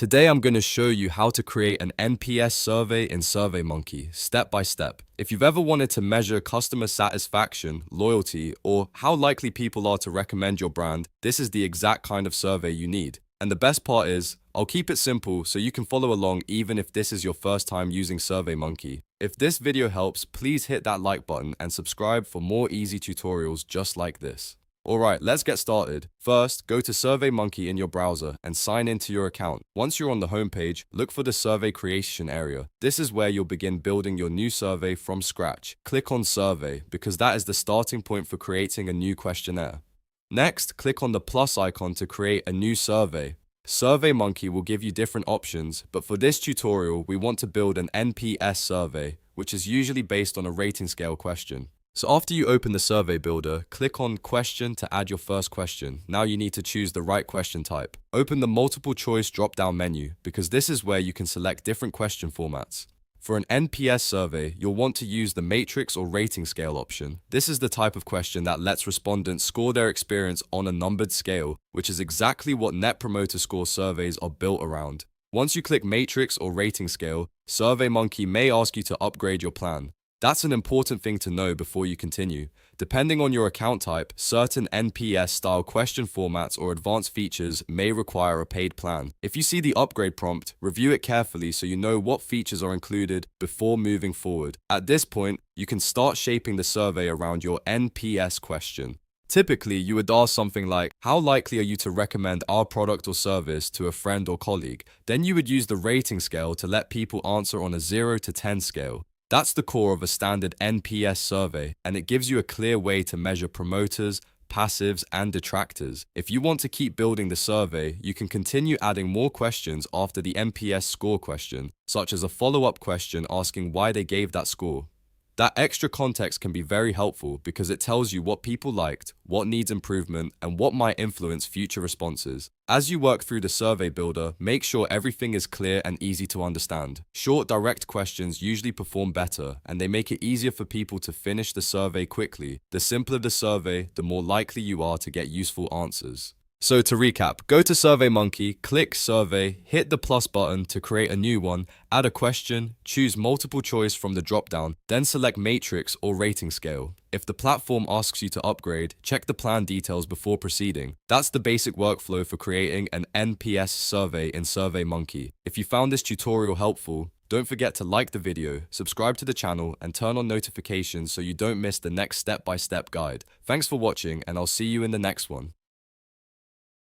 Today I'm going to show you how to create an NPS survey in SurveyMonkey, step by step. If you've ever wanted to measure customer satisfaction, loyalty, or how likely people are to recommend your brand, this is the exact kind of survey you need. And the best part is, I'll keep it simple so you can follow along even if this is your first time using SurveyMonkey. If this video helps, please hit that like button and subscribe for more easy tutorials just like this. Alright, let's get started. First, go to SurveyMonkey in your browser and sign into your account. Once you're on the homepage, look for the survey creation area. This is where you'll begin building your new survey from scratch. Click on Survey because that is the starting point for creating a new questionnaire. Next, click on the plus icon to create a new survey. SurveyMonkey will give you different options, but for this tutorial, we want to build an NPS survey, which is usually based on a rating scale question. So after you open the survey builder, click on Question to add your first question. Now you need to choose the right question type. Open the multiple choice drop-down menu because this is where you can select different question formats. For an NPS survey, you'll want to use the matrix or rating scale option. This is the type of question that lets respondents score their experience on a numbered scale, which is exactly what Net Promoter Score surveys are built around. Once you click matrix or rating scale, SurveyMonkey may ask you to upgrade your plan. That's an important thing to know before you continue. Depending on your account type, certain NPS-style question formats or advanced features may require a paid plan. If you see the upgrade prompt, review it carefully so you know what features are included before moving forward. At this point, you can start shaping the survey around your NPS question. Typically, you would ask something like, how likely are you to recommend our product or service to a friend or colleague? Then you would use the rating scale to let people answer on a 0 to 10 scale. That's the core of a standard NPS survey, and it gives you a clear way to measure promoters, passives, and detractors. If you want to keep building the survey, you can continue adding more questions after the NPS score question, such as a follow-up question asking why they gave that score. That extra context can be very helpful because it tells you what people liked, what needs improvement, and what might influence future responses. As you work through the survey builder, make sure everything is clear and easy to understand. Short, direct questions usually perform better, and they make it easier for people to finish the survey quickly. The simpler the survey, the more likely you are to get useful answers. So to recap, go to SurveyMonkey, click Survey, hit the plus button to create a new one, add a question, choose multiple choice from the dropdown, then select matrix or rating scale. If the platform asks you to upgrade, check the plan details before proceeding. That's the basic workflow for creating an NPS survey in SurveyMonkey. If you found this tutorial helpful, don't forget to like the video, subscribe to the channel, and turn on notifications so you don't miss the next step-by-step guide. Thanks for watching, and I'll see you in the next one.